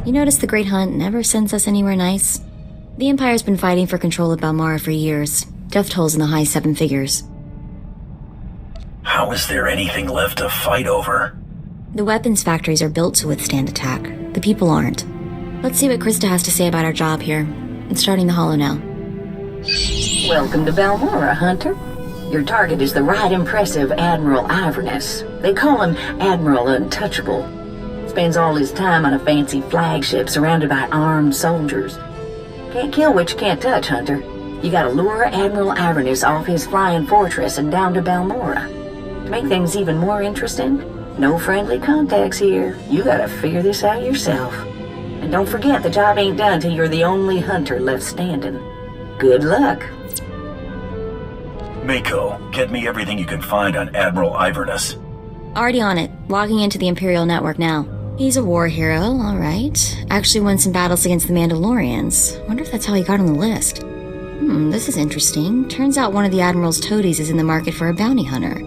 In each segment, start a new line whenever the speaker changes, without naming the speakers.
You notice the Great Hunt never sends us anywhere nice? The Empire's been fighting for control of Balmora for years. Death tolls in the high 7 figures.
How is there anything left to fight over?
The weapons factories are built to withstand attack. The people aren't. Let's see what Krista has to say about our job here. It's starting the holo now.
Welcome to Balmora, Hunter. Your target is the right impressive Admiral Iverness. They call him Admiral Untouchable. Spends all his time on a fancy flagship surrounded by armed soldiers. Can't kill what you can't touch, Hunter. You gotta lure Admiral Iverness off his flying fortress and down to Balmora. To make things even more interesting, no friendly contacts here. You gotta figure this out yourself. And don't forget, the job ain't done till you're the only hunter left standing. Good luck.
Mako, get me everything you can find on Admiral Iverness.
Already on it. Logging into the Imperial network now. He's a war hero, alright. Actually won some battles against the Mandalorians. Wonder if that's how he got on the list. This is interesting. Turns out one of the Admiral's toadies is in the market for a bounty hunter.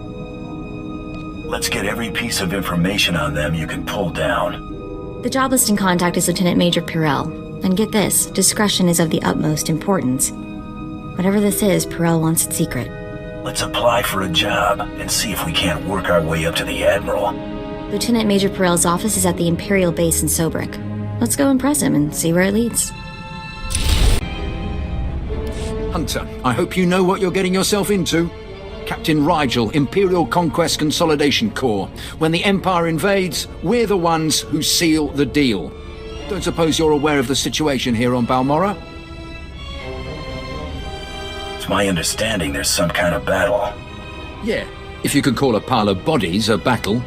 Let's get every piece of information on them you can pull down.
The job listing contact is Lieutenant Major Pirel. And get this, discretion is of the utmost importance. Whatever this is, Pirel wants it secret.
Let's apply for a job and see if we can't work our way up to the Admiral.
Lieutenant Major Pirel's office is at the Imperial base in Sobrik. Let's go impress him and see where it leads.
Hunter, I hope you know what you're getting yourself into. Captain Rigel, Imperial Conquest Consolidation Corps. When the Empire invades, we're the ones who seal the deal. Don't suppose you're aware of the situation here on Balmora?
It's my understanding there's some kind of battle.
Yeah, if you could call a pile of bodies a battle.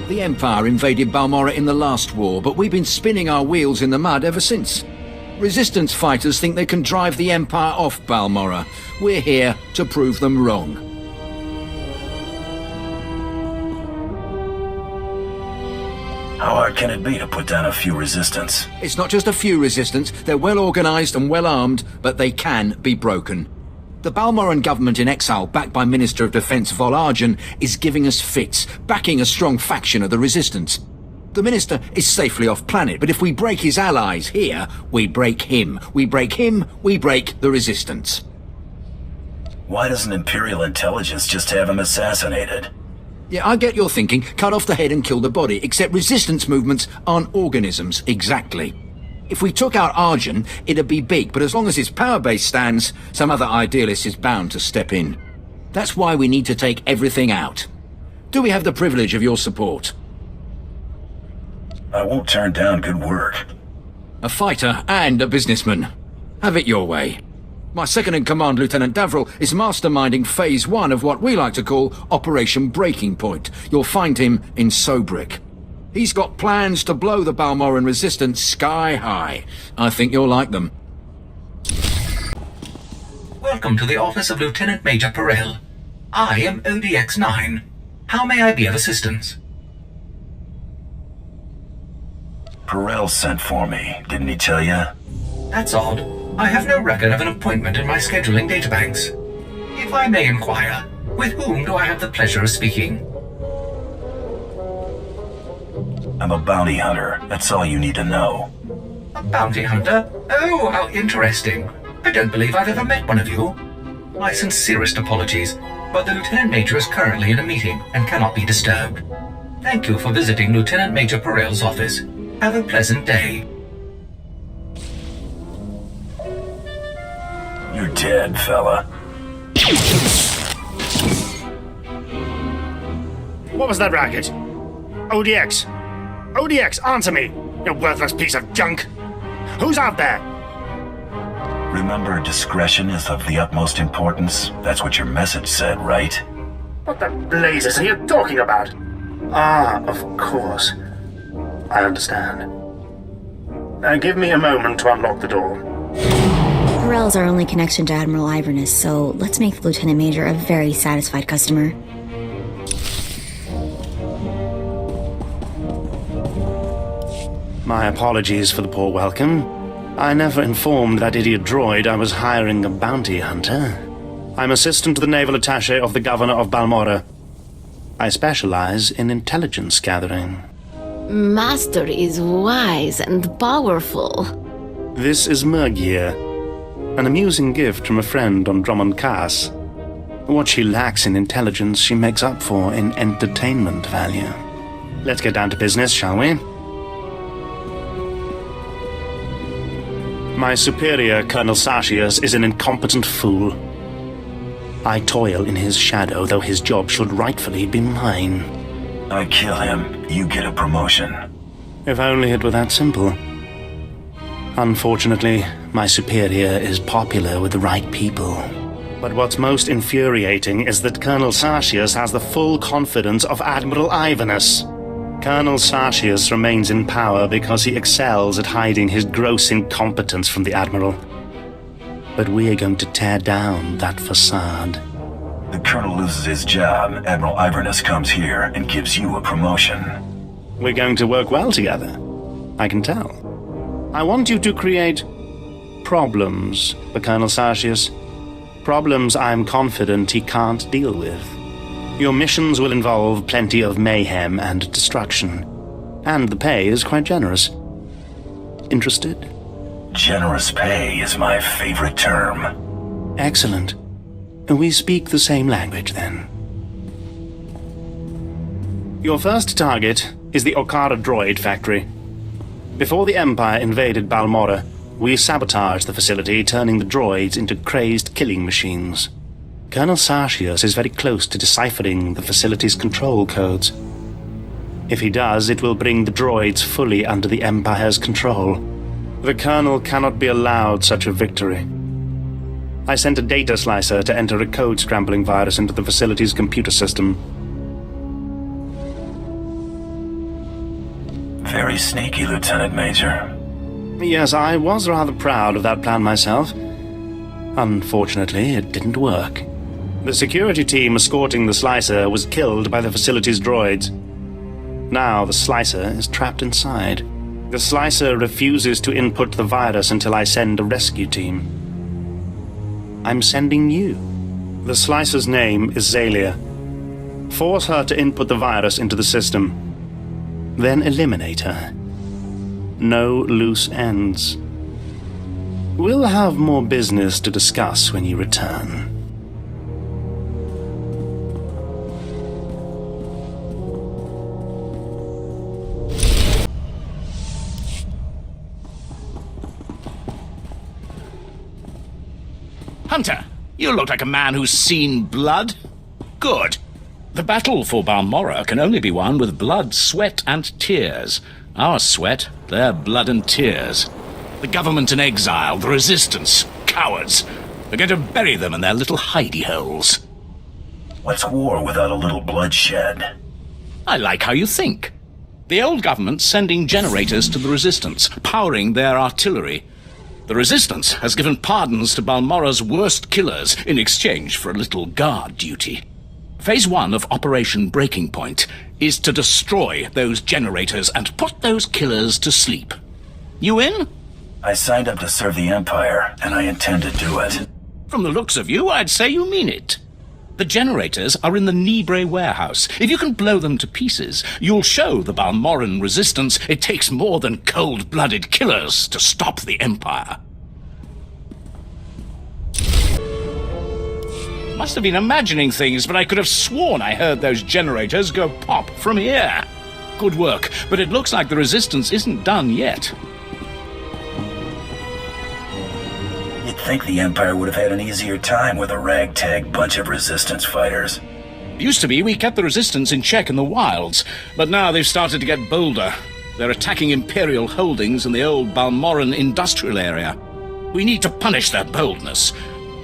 The Empire invaded Balmora in the last war, but we've been spinning our wheels in the mud ever since. Resistance fighters think they can drive the Empire off Balmora. We're here to prove them wrong.
How hard can it be to put down a few resistance?
It's not just a few resistance. They're well organized and well armed, but they can be broken. The Balmoran government in exile, backed by Minister of Defense Vol Argen, is giving us fits, backing a strong faction of the resistance. The Minister is safely off planet, but if we break his allies here, we break him. We break him, we break the resistance.
Why doesn't Imperial Intelligence just have him assassinated?
Yeah, I get your thinking. Cut off the head and kill the body, except resistance movements aren't organisms, exactly. If we took out Argen, it'd be big, but as long as his power base stands, some other idealist is bound to step in. That's why we need to take everything out. Do we have the privilege of your support?
I won't turn down good work.
A fighter and a businessman. Have it your way. My second-in-command, Lieutenant Davril, is masterminding Phase 1 of what we like to call Operation Breaking Point. You'll find him in Sobrik. He's got plans to blow the Balmoran resistance sky high. I think you'll like them.
Welcome to the office of Lieutenant Major Pirel. I am ODX-9. How may I be of assistance?
Pirel sent for me, didn't he tell you?
That's odd. I have no record of an appointment in my scheduling databanks. If I may inquire, with whom do I have the pleasure of speaking?
I'm a bounty hunter. That's all you need to know.
A bounty hunter? Oh, how interesting. I don't believe I've ever met one of you. My sincerest apologies, but the Lieutenant Major is currently in a meeting and cannot be disturbed. Thank you for visiting Lieutenant Major Pirel's office. Have a pleasant day.
You're dead, fella.
What was that racket? ODX! ODX, answer me, you worthless piece of junk! Who's out there?
Remember, discretion is of the utmost importance? That's what your message said, right?
What the blazes are you talking about? Ah, of course. I understand. Give me a moment to unlock the door.
Pirel's our only connection to Admiral Iverness, so let's make the Lieutenant Major a very satisfied customer.
My apologies for the poor welcome. I never informed that idiot droid I was hiring a bounty hunter. I'm assistant to the naval attaché of the governor of Balmora. I specialize in intelligence gathering.
Master is wise and powerful.
This is Mergier, an amusing gift from a friend on Drummond Cass. What she lacks in intelligence, she makes up for in entertainment value. Let's get down to business, shall we? My superior, Colonel Sartius, is an incompetent fool. I toil in his shadow, though his job should rightfully be mine.
I kill him, you get a promotion.
If only it were that simple. Unfortunately, my superior is popular with the right people. But what's most infuriating is that Colonel Sartius has the full confidence of Admiral Ivanus. Colonel Sartius remains in power because he excels at hiding his gross incompetence from the Admiral. But we're going to tear down that facade.
The Colonel loses his job, Admiral Ivanus comes here and gives you a promotion.
We're going to work well together. I can tell. I want you to create problems for Colonel Sartius. Problems I'm confident he can't deal with. Your missions will involve plenty of mayhem and destruction. And the pay is quite generous. Interested?
Generous pay is my favorite term.
Excellent. We speak the same language, then. Your first target is the Okara droid factory. Before the Empire invaded Balmorra, we sabotaged the facility, turning the droids into crazed killing machines. Colonel Sartius is very close to deciphering the facility's control codes. If he does, it will bring the droids fully under the Empire's control. The Colonel cannot be allowed such a victory. I sent a data slicer to enter a code-scrambling virus into the facility's computer system.
Very sneaky, Lieutenant Major.
Yes, I was rather proud of that plan myself. Unfortunately, it didn't work. The security team escorting the slicer was killed by the facility's droids. Now the slicer is trapped inside. The slicer refuses to input the virus until I send a rescue team. I'm sending you. The slicer's name is Zalia. Force her to input the virus into the system. Then eliminate her. No loose ends. We'll have more business to discuss when you return.
Hunter, you look like a man who's seen blood. Good. The battle for Balmorra can only be won with blood, sweat, and tears. Our sweat, their blood and tears. The government in exile, the resistance, cowards. We're going to bury them in their little hidey holes.
What's war without a little bloodshed?
I like how you think. The old government's sending generators to the resistance, powering their artillery. The resistance has given pardons to Balmorra's worst killers in exchange for a little guard duty. Phase 1 of Operation Breaking Point is to destroy those generators and put those killers to sleep. You in?
I signed up to serve the Empire, and I intend to do it.
From the looks of you, I'd say you mean it. The generators are in the Nibre warehouse. If you can blow them to pieces, you'll show the Balmorran resistance it takes more than cold-blooded killers to stop the Empire. Must have been imagining things, but I could have sworn I heard those generators go pop from here. Good work, but it looks like the resistance isn't done yet.
You'd think the Empire would have had an easier time with a ragtag bunch of resistance fighters.
Used to be we kept the resistance in check in the wilds, but now they've started to get bolder. They're attacking Imperial holdings in the old Balmorran industrial area. We need to punish their boldness.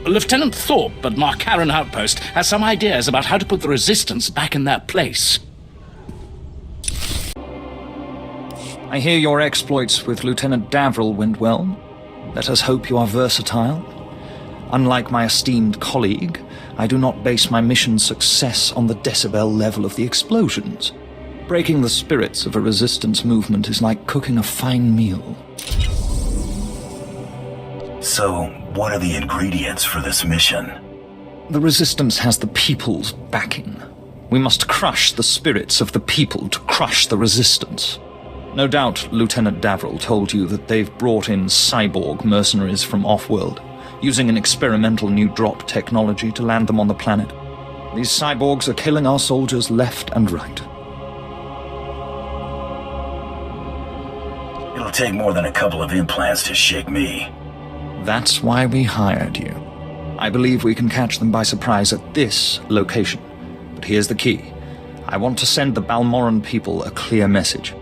Lieutenant Thorpe at Marcaran Outpost has some ideas about how to put the resistance back in their place.
I hear your exploits with Lieutenant Davril went well. Let us hope you are versatile. Unlike my esteemed colleague, I do not base my mission's success on the decibel level of the explosions. Breaking the spirits of a resistance movement is like cooking a fine meal.
So, what are the ingredients for this mission?
The resistance has the people's backing. We must crush the spirits of the people to crush the resistance. No doubt Lieutenant Davril told you that they've brought in cyborg mercenaries from off-world, using an experimental new drop technology to land them on the planet. These cyborgs are killing our soldiers left and right.
It'll take more than a couple of implants to shake me.
That's why we hired you. I believe we can catch them by surprise at this location. But here's the key. I want to send the Balmoran people a clear message.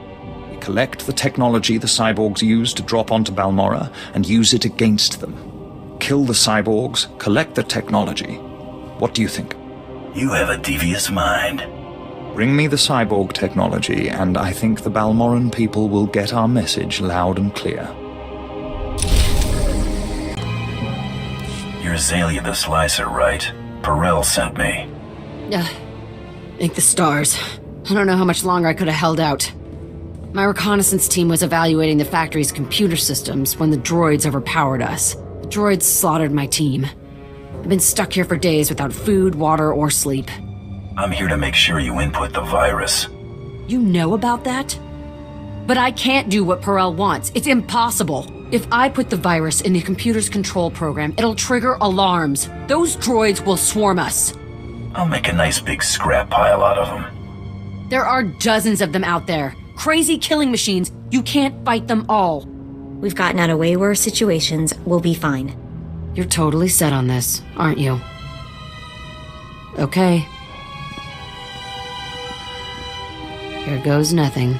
We collect the technology the cyborgs use to drop onto Balmora and use it against them. Kill the cyborgs, collect the technology. What do you think?
You have a devious mind.
Bring me the cyborg technology, and I think the Balmoran people will get our message loud and clear.
You're Azalea the Slicer, right? Perel sent me.
Thank the stars. I don't know how much longer I could have held out. My reconnaissance team was evaluating the factory's computer systems when the droids overpowered us. The droids slaughtered my team. I've been stuck here for days without food, water, or sleep.
I'm here to make sure you input the virus.
You know about that? But I can't do what Perel wants. It's impossible. If I put the virus in the computer's control program, it'll trigger alarms. Those droids will swarm us.
I'll make a nice big scrap pile out of them.
There are dozens of them out there. Crazy killing machines. You can't fight them all.
We've gotten out of way worse situations. We'll be fine.
You're totally set on this, aren't you? Okay. Here goes nothing.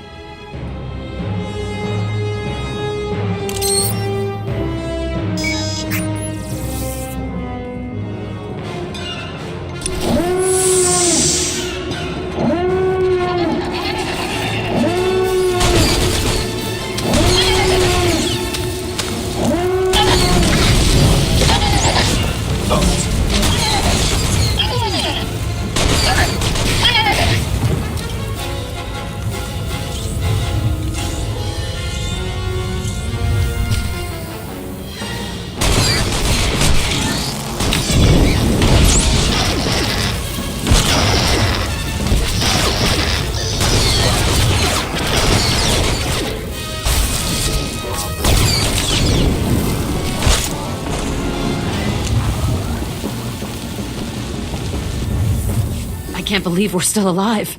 I can't believe we're still alive.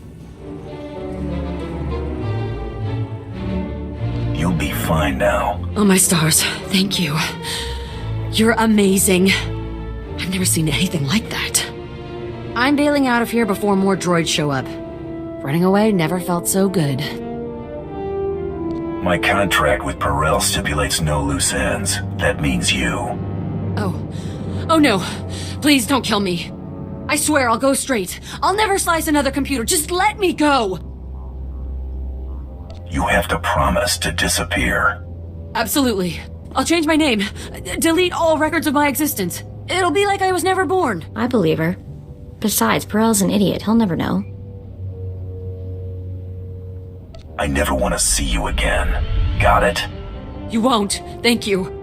You'll be fine now.
Oh, my stars. Thank you. You're amazing. I've never seen anything like that. I'm bailing out of here before more droids show up. Running away never felt so good.
My contract with Perel stipulates no loose ends. That means you.
Oh no. Please don't kill me. I swear I'll go straight. I'll never slice another computer. Just let me go!
You have to promise to disappear.
Absolutely. I'll change my name. Delete all records of my existence. It'll be like I was never born.
I believe her. Besides, Perel's an idiot. He'll never know.
I never want to see you again. Got it?
You won't. Thank you.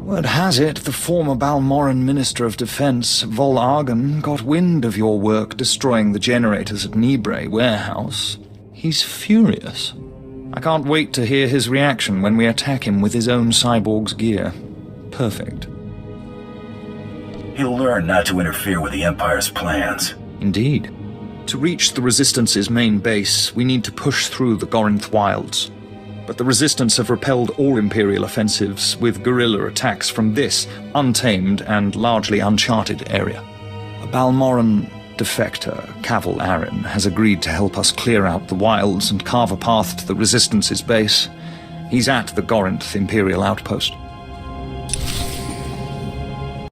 Word has it, the former Balmoran Minister of Defense, Vol Argon, got wind of your work destroying the generators at Nibre warehouse. He's furious. I can't wait to hear his reaction when we attack him with his own cyborg's gear. Perfect.
He'll learn not to interfere with the Empire's plans.
Indeed. To reach the Resistance's main base, we need to push through the Gorinth wilds. But the Resistance have repelled all Imperial offensives with guerrilla attacks from this untamed and largely uncharted area. A Balmoran defector, Cavil Aaron, has agreed to help us clear out the wilds and carve a path to the Resistance's base. He's at the Gorinth Imperial outpost.